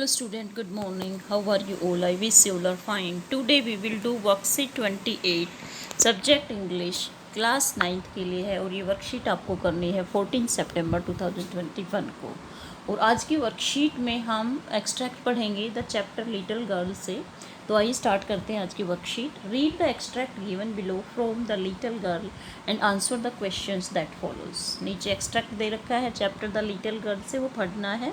Hello student, good morning. How are you all? I wish you all are fine. Today we will do worksheet 28 subject English class 9th के लिए है और ये worksheet आपको करनी है 14 सितंबर 2021 को। और आज की वर्कशीट में हम एक्सट्रैक्ट पढ़ेंगे द चैप्टर लिटिल गर्ल से। तो आइए स्टार्ट करते हैं आज की worksheet. Read the extract given below from the little girl and answer the questions that follows. नीचे एक्सट्रैक्ट दे रखा है चैप्टर द लिटिल गर्ल से, वो पढ़ना है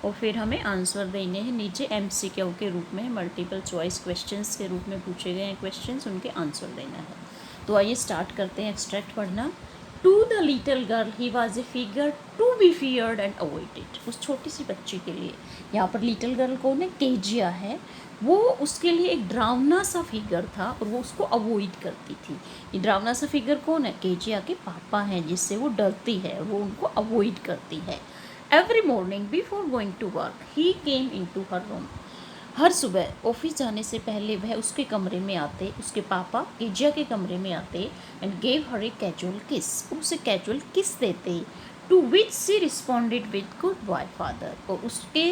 और फिर हमें आंसर देने हैं। नीचे MCQ के रूप में मल्टीपल चॉइस क्वेश्चंस के रूप में पूछे गए हैं क्वेश्चंस, उनके आंसर देना है। तो आइए स्टार्ट करते हैं एक्सट्रैक्ट पढ़ना। To the little girl he was a figure to be feared and avoided. उस छोटी सी बच्ची के लिए, यहाँ पर लिटिल गर्ल कौन है? केजिया है। वो उसके लिए एक डरावना सा फिगर था और वो उसको अवॉइड करती थी। ये डरावना सा फिगर कौन है? केजिया के पापा हैं, जिससे वो डरती है, वो उनको अवॉइड करती है। Every morning before going to work, he came into her room. हर सुबह ऑफिस जाने से पहले वह उसके कमरे में आते, उसके पापा केजिया के कमरे में आते and gave her a casual kiss, उसे कैजुअल किस देते। To which she responded with goodbye father, और उसके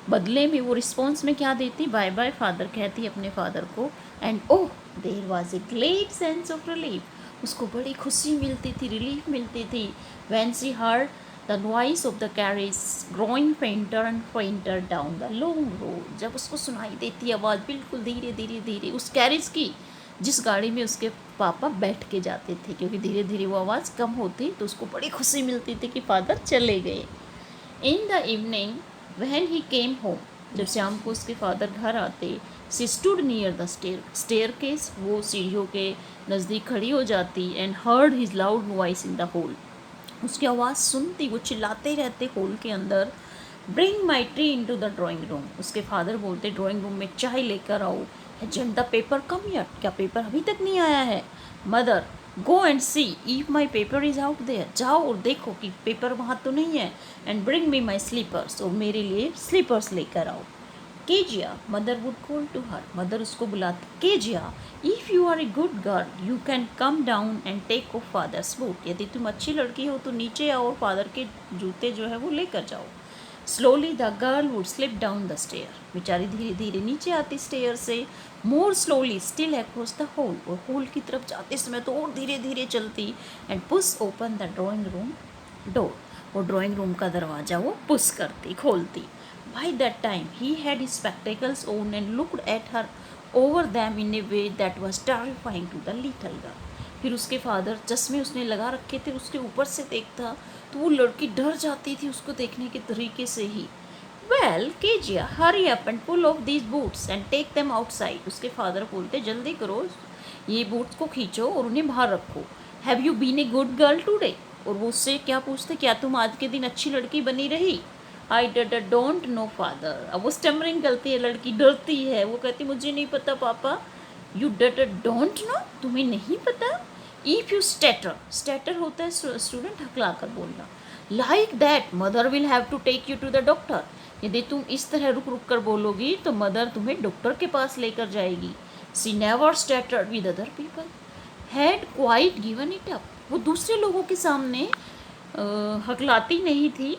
बदले में वो रिस्पॉन्स में क्या देती? बाय बाय फादर कहती अपने फादर को। And oh there was a great sense of relief, उसको बड़ी खुशी मिलती थी, रिलीफ मिलती थी। When she heard the noise of the carriage growing fainter and fainter down the long road, जब उसको सुनाई देती आवाज़ बिल्कुल धीरे धीरे धीरे उस कैरेज की जिस गाड़ी में उसके पापा बैठ के जाते थे, क्योंकि धीरे धीरे वो आवाज़ कम होती तो उसको बड़ी खुशी मिलती थी कि फादर चले गए। In the evening when he came home, जब शाम को उसके फादर घर आते, she stood near the staircase, वो सीढ़ियों के नज़दीक खड़ी हो जाती and heard his loud voice in the hall, उसकी आवाज़ सुनती, वो चिल्लाते रहते हॉल के अंदर। Bring my tea in to the drawing room, उसके फादर बोलते ड्राइंग रूम में चाय लेकर आओ। Hasn't the paper come yet, क्या पेपर अभी तक नहीं आया है? Mother go and see if my paper is out there, जाओ और देखो कि पेपर वहाँ तो नहीं है। And bring me my slippers, और मेरे लिए स्लीपर्स लेकर आओ। Kezia mother would call to her, mother उसको बुलाती। Kezia if you are a good girl you can come down and take off father's boot, यदि तुम अच्छी लड़की हो तो नीचे आओ और फादर के जूते जो है वो लेकर जाओ। Slowly the girl would slip down the stair, बेचारी धीरे धीरे नीचे आती स्टेयर से। More slowly still across the hall, और हॉल की तरफ जाते समय तो और धीरे धीरे चलती। And push open the drawing room door, और ड्राइंग रूम का दरवाज़ा वो पुश करती, खोलती। By that time he had his spectacles on and looked at her over them in a way that was terrifying to the little girl. फिर उसके father चश्मे उसने लगा रखे थे, उसके ऊपर से देखता तो वो लड़की डर जाती थी उसको देखने के तरीके से ही। Well, Kejiya, hurry up and pull off these boots and take them outside. उसके फादर बोलते जल्दी करो, ये बूट्स को खींचो और उन्हें बाहर रखो। Have you been a good girl today? और वो उससे क्या पूछते, क्या तुम आज के दिन अच्छी लड़की बनी रही? आई डोंट नो फादर, अब वो स्टमरिंग करती है, लड़की डरती है, वो कहती मुझे नहीं पता पापा। यू डोंट नो, तुम्हें नहीं पता। इफ़ यू स्टेटर, स्टेटर होता है स्टूडेंट हकला कर बोलना। Like that mother will have to take you to the doctor, यदि तुम इस तरह रुक रुक कर बोलोगी तो मदर तुम्हें डॉक्टर के पास लेकर जाएगी। She never stuttered with other people, had quite given it up, वो दूसरे लोगों के सामने हकलाती नहीं थी,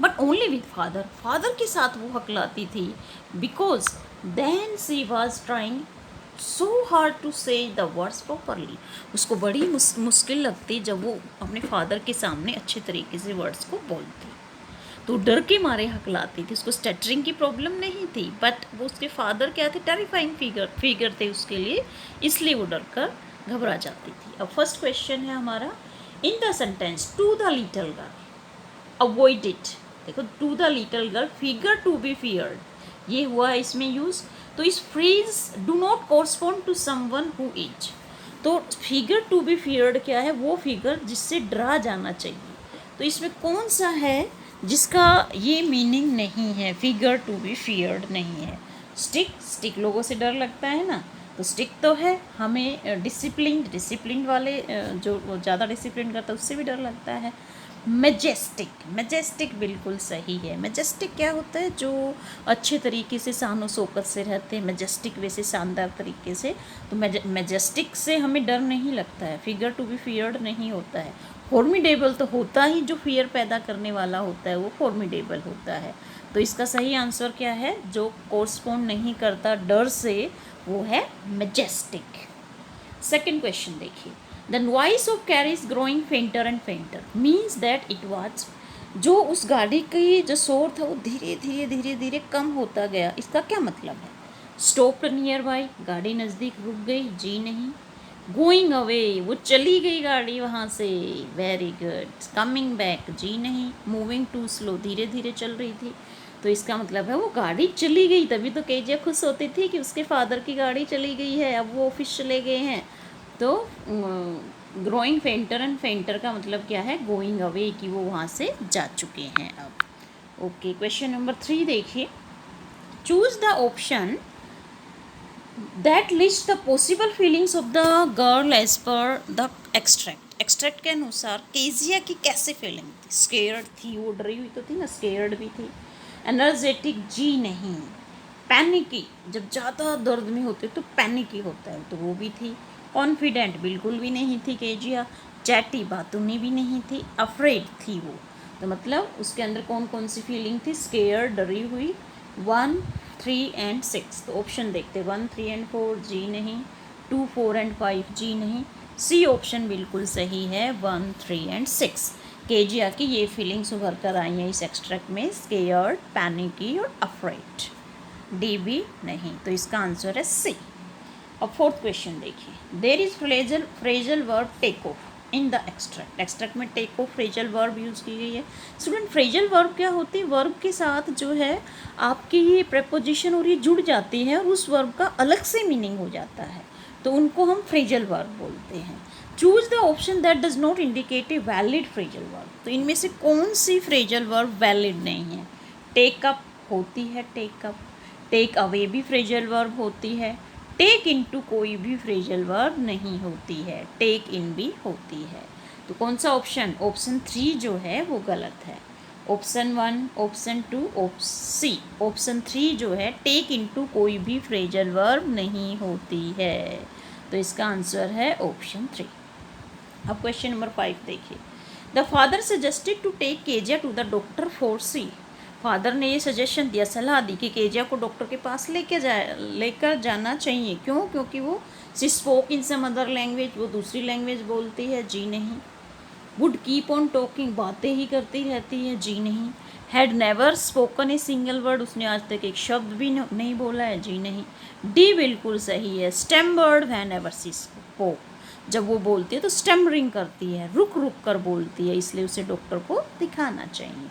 but only with father, father के साथ वो हकलाती थी। Because then she was trying so hard to say the words properly, उसको बड़ी मुश्किल लगती जब वो अपने फादर के सामने अच्छे तरीके से वर्ड्स को बोलती, तो डर के मारे हकलाती थी। उसको स्टटरिंग की प्रॉब्लम नहीं थी, बट वो उसके फादर क्या थे? टेरिफाइंग फिगर थे उसके लिए, इसलिए वो डर कर घबरा जाती थी। अब फर्स्ट क्वेश्चन है हमारा, in the sentence to the little girl avoid it, देखो to the little girl figure to be feared, ये हुआ इसमें यूज। तो इस phrase do not correspond to someone who is, तो फिगर टू बी फियर्ड क्या है? वो फिगर जिससे डरा जाना चाहिए। तो इसमें कौन सा है जिसका ये मीनिंग नहीं है, फिगर टू बी फियर्ड नहीं है? स्टिक लोगों से डर लगता है ना, तो स्टिक तो है। हमें डिसिप्लिन वाले जो ज़्यादा डिसिप्लिन करता है उससे भी डर लगता है। मैजेस्टिक बिल्कुल सही है। मैजेस्टिक क्या होता है? जो अच्छे तरीके से शानो शौकत से रहते हैं, मैजेस्टिक वैसे शानदार तरीके से। तो मैजेस्टिक से हमें डर नहीं लगता है, फिगर टू बी फियर्ड नहीं होता है। फॉर्मिडेबल तो होता ही, जो फियर पैदा करने वाला होता है वो फॉर्मिडेबल होता है। तो इसका सही आंसर क्या है, जो कोरस्पॉन्ड नहीं करता डर से, वो है मैजेस्टिक। सेकेंड क्वेश्चन देखिए, the noise of carriage growing फेंटर and फेंटर means that it was, जो उस गाड़ी की जो शोर था वो धीरे धीरे धीरे धीरे कम होता गया, इसका क्या मतलब है। स्टॉप नियर बाई, गाड़ी नज़दीक रुक गई, जी नहीं। गोइंग अवे, वो चली गई गाड़ी वहाँ से, वेरी गुड। कमिंग बैक, जी नहीं। मूविंग टू स्लो, धीरे धीरे चल रही थी, तो इसका मतलब है वो गाड़ी चली गई। तभी तो केजिया खुश होती थी कि उसके फादर की गाड़ी चली गई है, अब वो ऑफिस चले गए हैं। तो ग्रोइंग फेंटर एंड फेंटर का मतलब क्या है, गोइंग अवे, कि वो वहाँ से जा चुके हैं अब। ओके, क्वेश्चन नंबर 3 देखिए, choose the option that list the possible feelings of the girl as per the extract. Extract के अनुसार केजिया की कैसे फीलिंग थी, स्केयर्ड थी, वो डरी हुई तो थी ना, स्केयर्ड भी थी। एनर्जेटिक, जी नहीं। पैनिकी, जब ज़्यादा दर्द में होते तो पैनिकी होता है, तो वो भी थी। कॉन्फिडेंट, बिल्कुल भी नहीं थी केजिया। चैटी, बातूनी भी नहीं थी। अफ्रेड थी वो, तो मतलब उसके अंदर कौन कौन सी फीलिंग थी, स्केयर, डरी हुई। 1, 3 एंड 6, तो ऑप्शन देखते, 1, 3 एंड 4, जी नहीं। 2, 4 एंड 5, जी नहीं। सी ऑप्शन बिल्कुल सही है, 1, 3 एंड 6। केजिया की ये फीलिंग्स उभर कर आई हैं इस एक्सट्रैक्ट में, स्केयर्ड, पैनिकी और अफ्रेड। डी भी नहीं, तो इसका आंसर है सी। अब फोर्थ क्वेश्चन देखिए, there is phrasal verb take off in the extract. Extract में take off phrasal verb use की गई है। स्टूडेंट, फ्रेजल वर्ब क्या होती है, वर्ब के साथ जो है आपकी ये प्रेपोजिशन और ये जुड़ जाती है और उस वर्ब का अलग से मीनिंग हो जाता है, तो उनको हम फ्रेजल वर्ब बोलते हैं। Choose the option that does not indicate a valid phrasal verb, तो इनमें से कौन सी फ्रेजल वर्ब वैलिड नहीं है। टेक अप होती है, टेक अप। टेक अवे भी फ्रेजल वर्ब होती है। टेक इनटू कोई भी फ्रेजल वर्ब नहीं होती है, टेक इन भी होती है। तो कौन सा ऑप्शन, ऑप्शन 3 जो है वो गलत है। ऑप्शन 1, ऑप्शन 2, सी, ऑप्शन 3 जो है टेक इनटू कोई भी फ्रेजल वर्ब नहीं होती है, तो इसका आंसर है ऑप्शन 3। अब क्वेश्चन नंबर 5 देखिए, the father suggested to take Kezia to the doctor for she. Father ने ये सजेशन दिया, सलाह दी कि केजिया को डॉक्टर के पास लेकर जाना चाहिए। क्यों, क्योंकि वो she spoke in some other language, वो दूसरी लैंग्वेज बोलती है, जी नहीं। वुड कीप ऑन टॉकिंग, बातें ही करती रहती है, जी नहीं। Had never spoken a single word, उसने आज तक एक शब्द भी नहीं बोला है, जी नहीं। डी बिल्कुल सही है, stammered when ever she spoke, जब वो बोलती है तो स्टैमरिंग करती है, रुक रुक कर बोलती है, इसलिए उसे डॉक्टर को दिखाना चाहिए।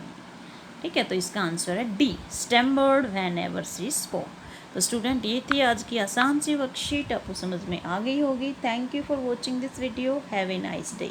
ठीक है, तो इसका आंसर है D, stammered when ever she spoke. तो स्टूडेंट, ये थी आज की आसान सी वर्कशीट, आपको समझ में आ गई होगी। Thank you for watching this video, have a nice day.